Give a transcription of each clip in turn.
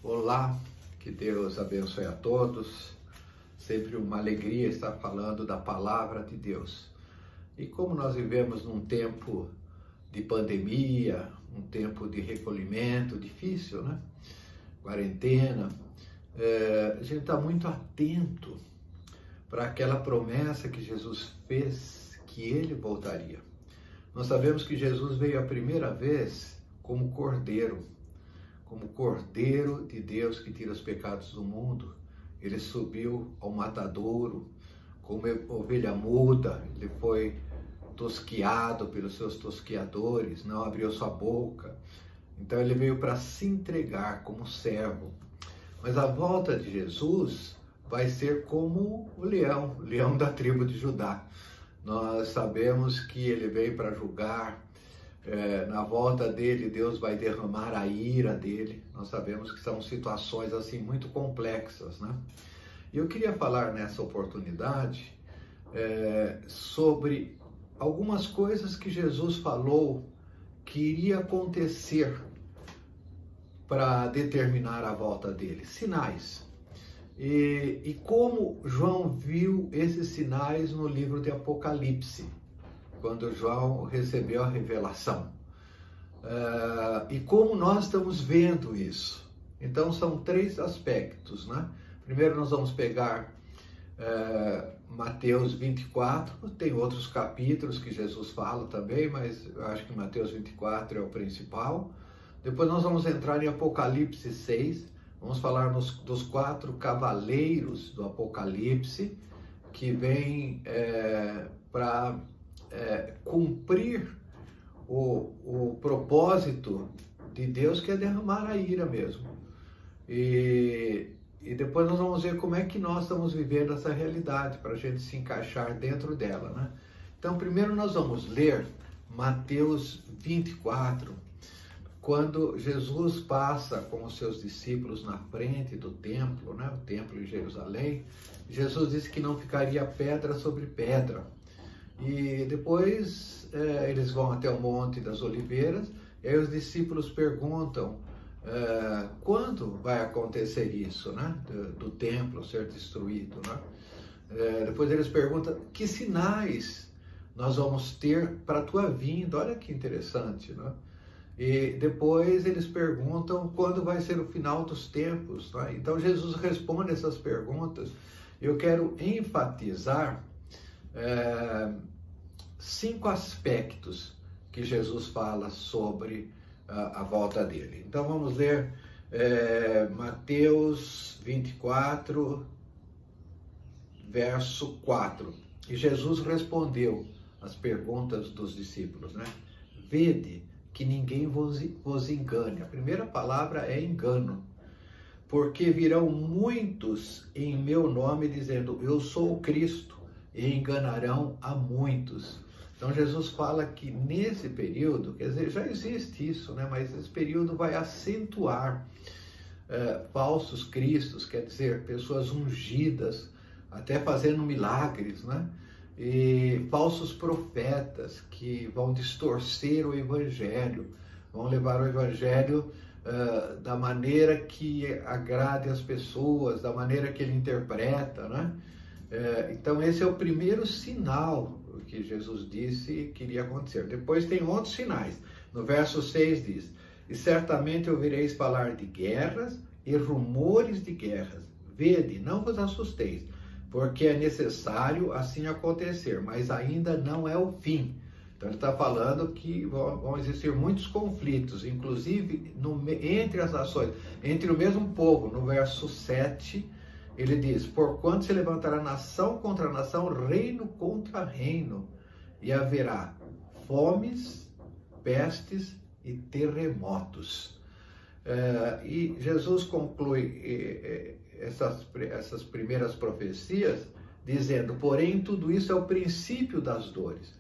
Olá, que Deus abençoe a todos. Sempre uma alegria estar falando da palavra de Deus. E como nós vivemos num tempo de pandemia, um tempo de recolhimento difícil, né? Quarentena, a gente está muito atento para aquela promessa que Jesus fez que ele voltaria. Nós sabemos que Jesus veio a primeira vez como Cordeiro de Deus que tira os pecados do mundo. Ele subiu ao matadouro como ovelha muda, ele foi tosquiado pelos seus tosquiadores, não abriu sua boca. Então ele veio para se entregar como servo. Mas a volta de Jesus vai ser como o leão da tribo de Judá. Nós sabemos que ele veio para julgar. Na volta dele, Deus vai derramar a ira dele. Nós sabemos que são situações assim muito complexas, né? E eu queria falar nessa oportunidade sobre algumas coisas que Jesus falou que iria acontecer para determinar a volta dele, sinais. E como João viu esses sinais no livro de Apocalipse, quando João recebeu a revelação. E como nós estamos vendo isso. Então são três aspectos, né? Primeiro nós vamos pegar Mateus 24, tem outros capítulos que Jesus fala também, mas eu acho que Mateus 24 é o principal. Depois nós vamos entrar em Apocalipse 6, vamos falar dos 4 cavaleiros do Apocalipse, que vêm para cumprir o propósito de Deus, que é derramar a ira mesmo. E depois nós vamos ver como é que nós estamos vivendo essa realidade, para a gente se encaixar dentro dela, né? Então, primeiro nós vamos ler Mateus 24, quando Jesus passa com os seus discípulos na frente do templo, né? O templo em Jerusalém. Jesus disse que não ficaria pedra sobre pedra. E depois eles vão até o Monte das Oliveiras, e aí os discípulos perguntam quando vai acontecer isso, né? Do templo ser destruído, né? Depois eles perguntam que sinais nós vamos ter para a tua vinda. Olha que interessante, né? E depois eles perguntam quando vai ser o final dos tempos, né? Então Jesus responde essas perguntas. Eu quero enfatizar 5 aspectos que Jesus fala sobre a volta dele. Então vamos ler Mateus 24, verso 4. E Jesus respondeu às perguntas dos discípulos, né? Vede que ninguém vos engane. A primeira palavra é engano. Porque virão muitos em meu nome dizendo, eu sou o Cristo, e enganarão a muitos. Então Jesus fala que nesse período, quer dizer, já existe isso, né? Mas esse período vai acentuar falsos cristos, quer dizer, pessoas ungidas, até fazendo milagres, né? E falsos profetas que vão distorcer o evangelho, vão levar o evangelho da maneira que agrade as pessoas, da maneira que ele interpreta, né? Então esse é o primeiro sinal que Jesus disse que iria acontecer. Depois tem outros sinais. No verso 6 diz, e certamente ouvireis falar de guerras e rumores de guerras. Vede, não vos assusteis, porque é necessário assim acontecer, mas ainda não é o fim. Então ele está falando que vão existir muitos conflitos, inclusive entre as nações, entre o mesmo povo. No verso 7, ele diz, porquanto se levantará nação contra nação, reino contra reino, e haverá fomes, pestes e terremotos. E Jesus conclui essas primeiras profecias dizendo, porém tudo isso é o princípio das dores.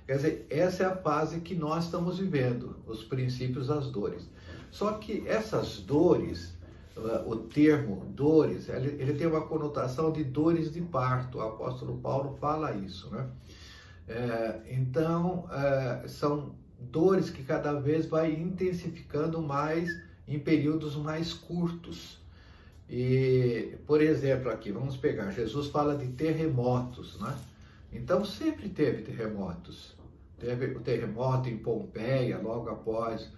Quer dizer, essa é a fase que nós estamos vivendo, os princípios das dores. Só que essas dores, o termo dores, ele tem uma conotação de dores de parto. O apóstolo Paulo fala isso, né? Então, são dores que cada vez vai intensificando mais em períodos mais curtos. E, por exemplo, aqui, vamos pegar, Jesus fala de terremotos, né? Então, sempre teve terremotos. Teve o terremoto em Pompeia, logo após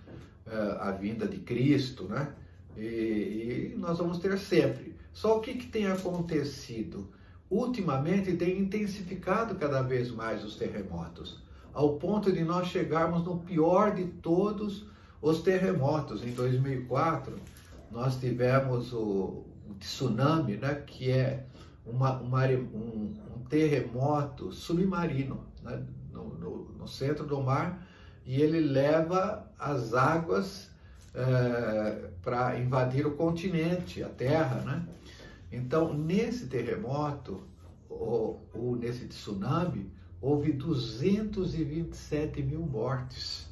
a vinda de Cristo, né? E nós vamos ter sempre. Só o que tem acontecido? Ultimamente tem intensificado cada vez mais os terremotos, ao ponto de nós chegarmos no pior de todos os terremotos. Em 2004, nós tivemos o tsunami, né, que é um terremoto submarino, né, no centro do mar, e ele leva as águas para invadir o continente, a Terra, né? Então, nesse terremoto, ou nesse tsunami, houve 227 mil mortes.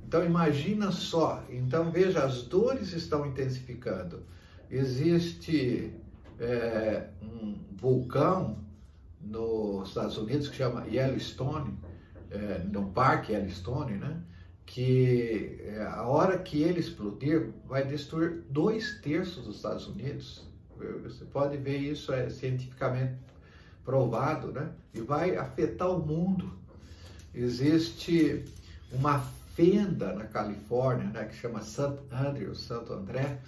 Então, imagina só. Então, veja, as dores estão intensificando. Existe um vulcão nos Estados Unidos que chama Yellowstone, no Parque Yellowstone, né? Que a hora que ele explodir, vai destruir 2/3 dos Estados Unidos. Você pode ver isso, cientificamente provado, né? E vai afetar o mundo. Existe uma fenda na Califórnia, né, que chama Santo André,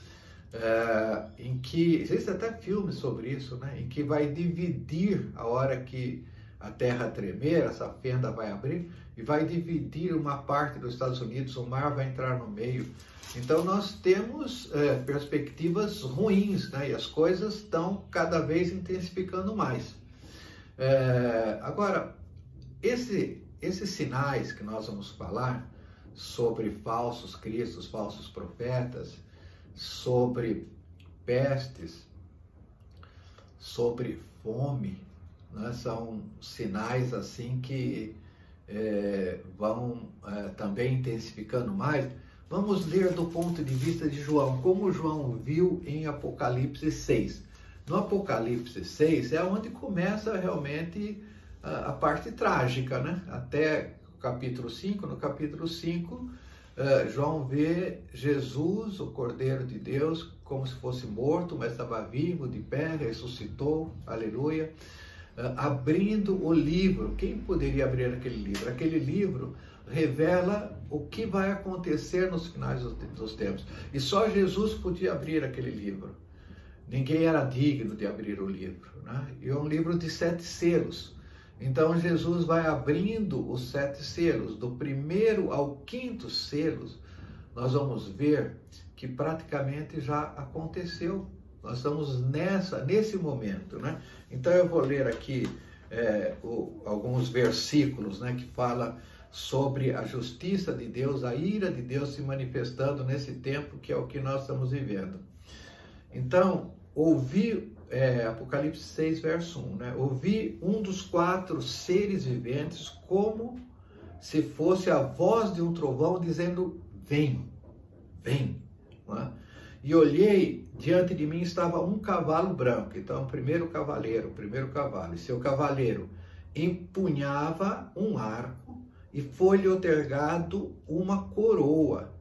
em que existe até filmes sobre isso, né, em que vai dividir a hora que a terra tremer, essa fenda vai abrir e vai dividir uma parte dos Estados Unidos, o mar vai entrar no meio. Então nós temos perspectivas ruins, né, e as coisas estão cada vez intensificando mais. Agora, esses sinais que nós vamos falar sobre falsos cristos, falsos profetas, sobre pestes, sobre fome, né? São sinais assim que vão também intensificando mais. Vamos ler do ponto de vista de João, como João viu em Apocalipse 6. No Apocalipse 6 é onde começa realmente a parte trágica, né? Até o capítulo 5, no capítulo 5, João vê Jesus, o Cordeiro de Deus, como se fosse morto, mas estava vivo, de pé, ressuscitou, aleluia, abrindo o livro. Quem poderia abrir aquele livro? Aquele livro revela o que vai acontecer nos finais dos tempos. E só Jesus podia abrir aquele livro. Ninguém era digno de abrir o livro, né? E é um livro de 7 selos. Então Jesus vai abrindo os 7 selos. Do primeiro ao 5º selos, nós vamos ver que praticamente já aconteceu. Nós estamos nesse momento, né? Então eu vou ler aqui alguns versículos, né, que fala sobre a justiça de Deus, a ira de Deus se manifestando nesse tempo que é o que nós estamos vivendo. Então, ouvi, Apocalipse 6, verso 1, né? Ouvi um dos 4 seres viventes como se fosse a voz de um trovão dizendo, vem, vem, né? E olhei, diante de mim estava um cavalo branco. Então, o primeiro cavalo, e seu cavaleiro empunhava um arco e foi-lhe otorgado uma coroa.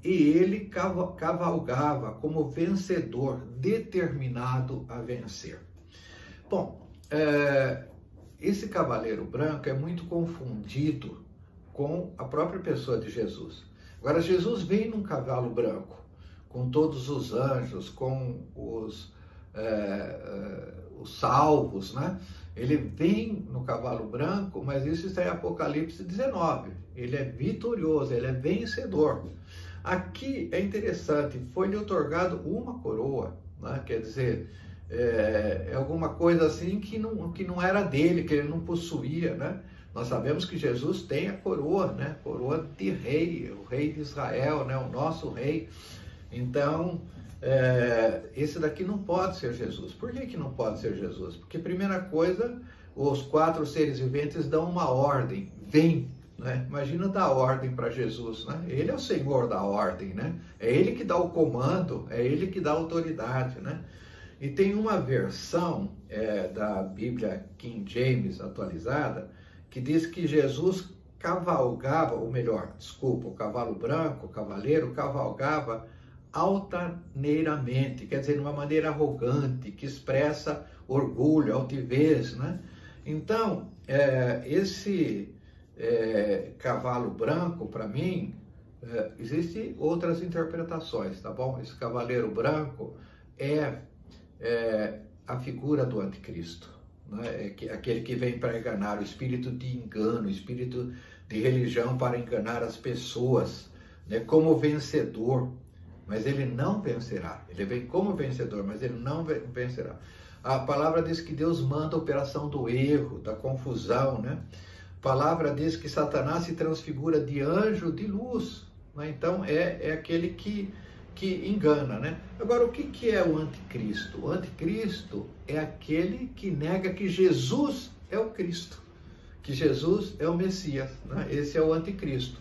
E ele cavalgava como vencedor, determinado a vencer. Bom, esse cavaleiro branco é muito confundido com a própria pessoa de Jesus. Agora, Jesus vem num cavalo branco, com todos os anjos, com os salvos, né? Ele vem no cavalo branco, mas isso está em Apocalipse 19. Ele é vitorioso, ele é vencedor. Aqui é interessante, foi-lhe otorgado uma coroa, né? Quer dizer, é alguma coisa assim que não era dele, que ele não possuía, né? Nós sabemos que Jesus tem a coroa, né? Coroa de rei, o rei de Israel, né? O nosso rei. Então, esse daqui não pode ser Jesus. Por que não pode ser Jesus? Porque, primeira coisa, os 4 seres viventes dão uma ordem, vem, né? Imagina dar ordem para Jesus, né? Ele é o Senhor da ordem, né? É ele que dá o comando, é ele que dá a autoridade, né? E tem uma versão da Bíblia King James atualizada que diz que Jesus cavalgava, ou melhor, desculpa, o cavalo branco, o cavaleiro cavalgava altaneiramente, quer dizer, de uma maneira arrogante, que expressa orgulho, altivez, né? Então, esse cavalo branco, para mim, existem outras interpretações, tá bom? Esse cavaleiro branco é a figura do anticristo, né? Aquele que vem para enganar, o espírito de engano, o espírito de religião para enganar as pessoas, né? Como vencedor, mas ele não vencerá. Ele vem como vencedor, mas ele não vencerá. A palavra diz que Deus manda a operação do erro, da confusão, né? A palavra diz que Satanás se transfigura de anjo de luz, né? Então é aquele que engana, né? Agora, o que é o anticristo? O anticristo é aquele que nega que Jesus é o Cristo, que Jesus é o Messias, né? Esse é o anticristo.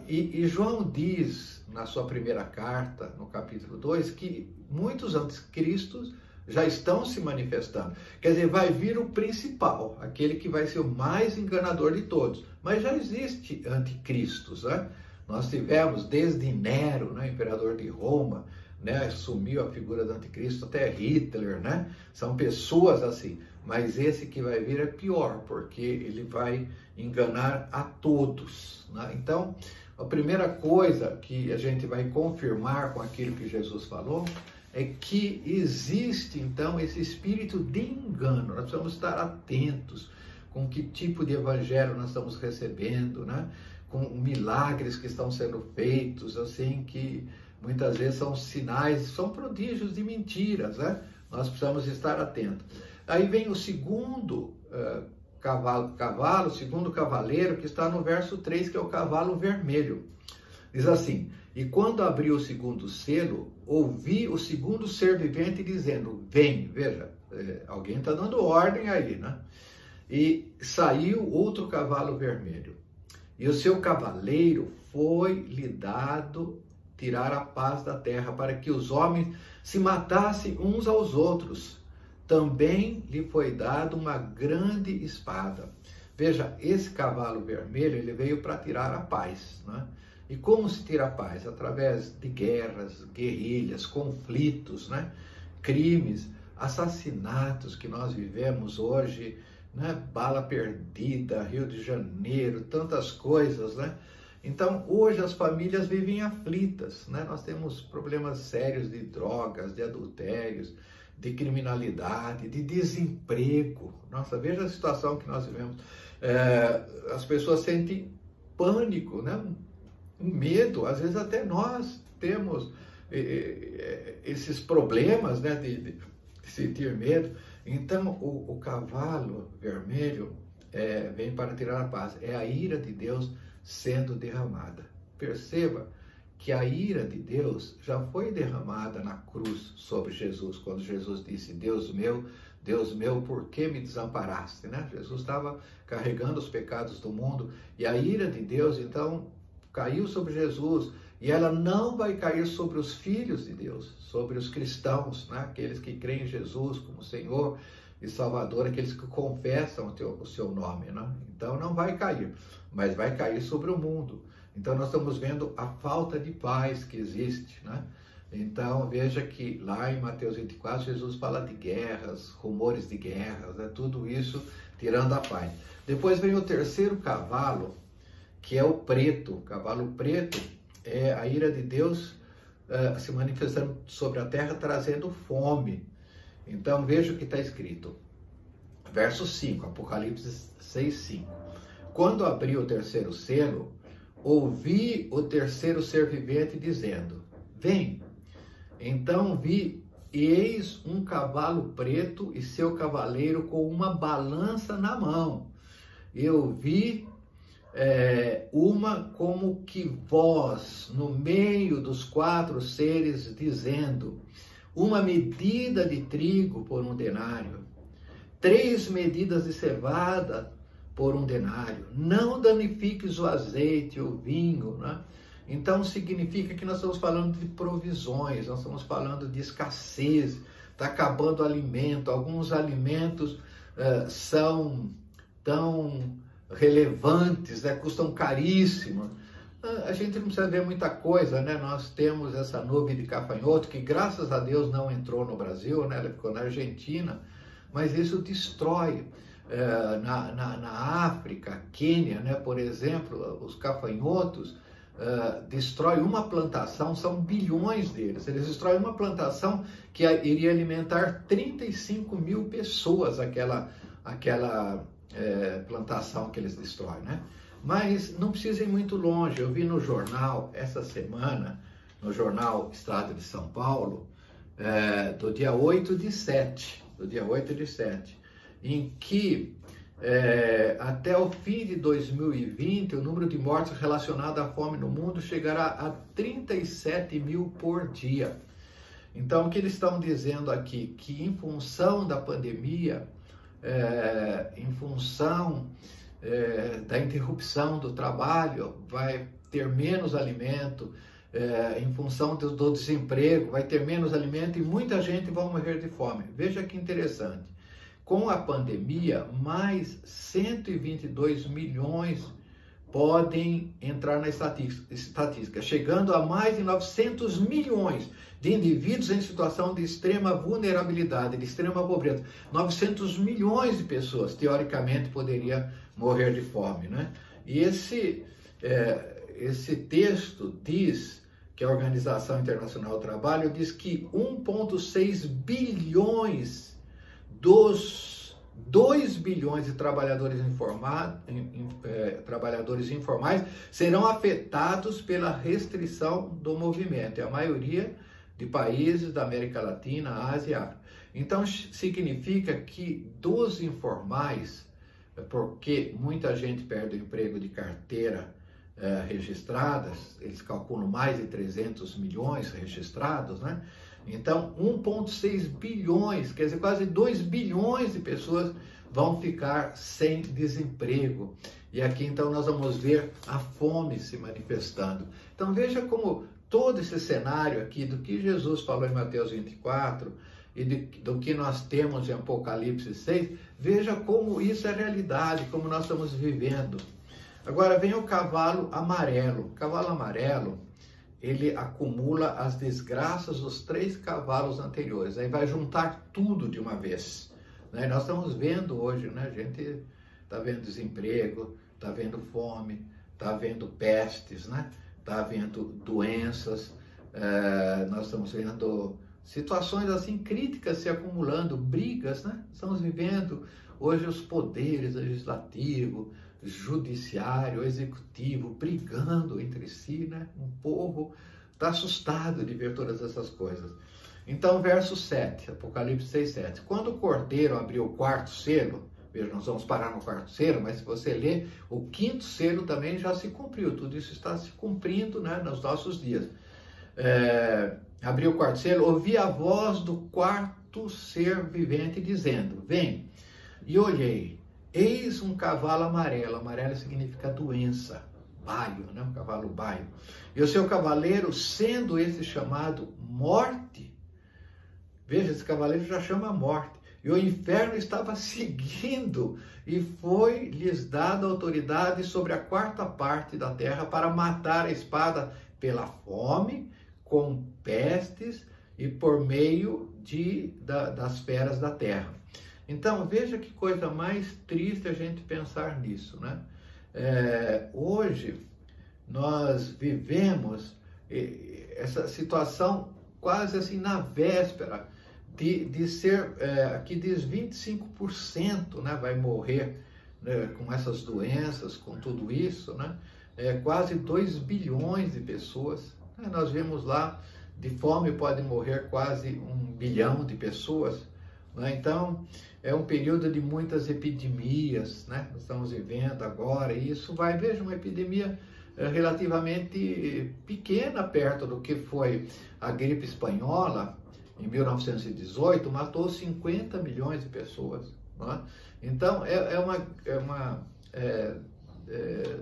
E João diz na sua primeira carta, no capítulo 2, que muitos anticristos já estão se manifestando. Quer dizer, vai vir o principal, aquele que vai ser o mais enganador de todos. Mas já existe anticristos, né? Nós tivemos desde Nero, né, imperador de Roma, né, assumiu a figura do anticristo, até Hitler, né? São pessoas assim. Mas esse que vai vir é pior, porque ele vai enganar a todos, né? Então, a primeira coisa que a gente vai confirmar com aquilo que Jesus falou é que existe, então, esse espírito de engano. Nós precisamos estar atentos com que tipo de evangelho nós estamos recebendo, né? Com milagres que estão sendo feitos, assim, que muitas vezes são sinais, são prodígios de mentiras, né? Nós precisamos estar atentos. Aí vem o segundo cavalo, o segundo cavaleiro, que está no verso 3, que é o cavalo vermelho. Diz assim: e quando abriu o segundo selo, ouvi o segundo ser vivente dizendo, vem. Veja, alguém está dando ordem aí, né? E saiu outro cavalo vermelho. E o seu cavaleiro foi-lhe dado tirar a paz da terra, para que os homens se matassem uns aos outros. Também lhe foi dado uma grande espada. Veja, esse cavalo vermelho, ele veio para tirar a paz, né? E como se tira a paz? Através de guerras, guerrilhas, conflitos, né? Crimes, assassinatos que nós vivemos hoje, né? Bala perdida, Rio de Janeiro, tantas coisas, né? Então, hoje as famílias vivem aflitas, né? Nós temos problemas sérios de drogas, de adultérios, de criminalidade, de desemprego. Nossa, veja a situação que nós vivemos. As pessoas sentem pânico, né? Um medo. Às vezes até nós temos esses problemas, né? De sentir medo. Então, o cavalo vermelho vem para tirar a paz. É a ira de Deus sendo derramada. Perceba que a ira de Deus já foi derramada na cruz sobre Jesus, quando Jesus disse, Deus meu, por que me desamparaste? Né? Jesus estava carregando os pecados do mundo, e a ira de Deus, então, caiu sobre Jesus, e ela não vai cair sobre os filhos de Deus, sobre os cristãos, né? Aqueles que creem em Jesus como Senhor e Salvador, aqueles que confessam o seu nome, né? Então não vai cair, mas vai cair sobre o mundo. Então nós estamos vendo a falta de paz que existe, né? Então veja que lá em Mateus 24, Jesus fala de guerras, rumores de guerras, né? Tudo isso tirando a paz. Depois vem o terceiro cavalo, que é o preto. O cavalo preto é a ira de Deus se manifestando sobre a terra, trazendo fome. Então veja o que está escrito. Verso 5, Apocalipse 6:5. Quando abriu o terceiro selo, ouvi o terceiro ser vivente dizendo, vem. Então vi, e eis um cavalo preto e seu cavaleiro com uma balança na mão. Eu vi uma como que voz no meio dos quatro seres dizendo, uma medida de trigo por 1 denário, 3 medidas de cevada por 1 denário, não danifiques o azeite, o vinho, né? Então significa que nós estamos falando de provisões, nós estamos falando de escassez, está acabando o alimento, alguns alimentos são tão relevantes, né? Custam caríssimo, A gente não precisa ver muita coisa, né? Nós temos essa nuvem de gafanhoto que, graças a Deus, não entrou no Brasil, né? Ela ficou na Argentina, mas isso destrói. Na África, Quênia, né, por exemplo, os gafanhotos destroem uma plantação, são bilhões deles. Eles destroem uma plantação que iria alimentar 35 mil pessoas, aquela plantação que eles destroem, né? Mas não precisa ir muito longe. Eu vi no jornal, essa semana, no jornal Estado de São Paulo, do dia 8/7, em que até o fim de 2020, o número de mortes relacionados à fome no mundo chegará a 37 mil por dia. Então, o que eles estão dizendo aqui? Que em função da pandemia, em função da interrupção do trabalho, vai ter menos alimento, em função do desemprego, vai ter menos alimento e muita gente vai morrer de fome. Veja que interessante. Com a pandemia, mais 122 milhões podem entrar na estatística, chegando a mais de 900 milhões de indivíduos em situação de extrema vulnerabilidade, de extrema pobreza. 900 milhões de pessoas, teoricamente, poderiam morrer de fome, né? E esse texto diz que a Organização Internacional do Trabalho diz que 1,6 bilhões dos 2 bilhões de trabalhadores informais serão afetados pela restrição do movimento. É a maioria de países da América Latina, Ásia e África. Então, significa que dos informais, porque muita gente perde o emprego de carteira registradas, eles calculam mais de 300 milhões registrados, né? Então, 1,6 bilhões, quer dizer, quase 2 bilhões de pessoas vão ficar sem desemprego. E aqui, então, nós vamos ver a fome se manifestando. Então, veja como todo esse cenário aqui, do que Jesus falou em Mateus 24 e do que nós temos em Apocalipse 6, veja como isso é realidade, como nós estamos vivendo. Agora, vem o cavalo amarelo. O cavalo amarelo, ele acumula as desgraças dos 3 cavalos anteriores. Aí vai juntar tudo de uma vez, né? Nós estamos vendo hoje, né? A gente está vendo desemprego, está vendo fome, está vendo pestes, né? Está vendo doenças, nós estamos vendo situações assim críticas se acumulando, brigas, né? Estamos vivendo hoje os poderes legislativo, judiciário, executivo, brigando entre si, né? Um povo está assustado de ver todas essas coisas. Então, verso 7, Apocalipse 6:7. Quando o Cordeiro abriu o 4º selo, veja, nós vamos parar no 4º selo, mas se você ler, o 5º selo também já se cumpriu. Tudo isso está se cumprindo, né, nos nossos dias. Abriu o 4º selo, ouvi a voz do 4º ser vivente dizendo: vem. E olhei, eis um cavalo amarelo. Amarelo significa doença, baio, né? Um cavalo baio. E o seu cavaleiro, sendo esse chamado Morte, veja, esse cavaleiro já chama Morte. E o inferno estava seguindo, e foi-lhes dada autoridade sobre a 4ª parte da terra para matar a espada pela fome, com pestes e por meio das feras da terra. Então, veja que coisa mais triste a gente pensar nisso, né? Hoje, nós vivemos essa situação quase assim na véspera de ser, aqui diz 25%, né, vai morrer, né, com essas doenças, com tudo isso, né? Quase 2 bilhões de pessoas. Né? Nós vemos lá, de fome pode morrer quase 1 bilhão de pessoas. Né? Então, é um período de muitas epidemias, né? Nós estamos vivendo agora, e isso vai, veja, uma epidemia relativamente pequena perto do que foi a gripe espanhola, em 1918, matou 50 milhões de pessoas. Né? Então, é uma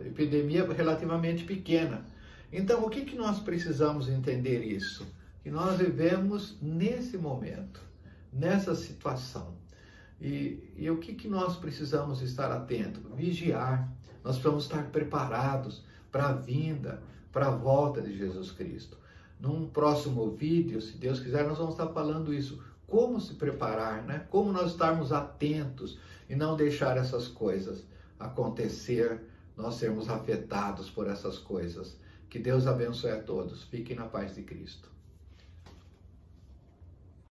epidemia relativamente pequena. Então, o que nós precisamos entender isso? Que nós vivemos nesse momento, nessa situação. E o que nós precisamos estar atentos? Vigiar. Nós precisamos estar preparados, para a vinda, para a volta de Jesus Cristo. Num próximo vídeo, se Deus quiser, nós vamos estar falando isso. Como se preparar, né? Como nós estarmos atentos e não deixar essas coisas acontecer, nós sermos afetados por essas coisas. Que Deus abençoe a todos. Fiquem na paz de Cristo.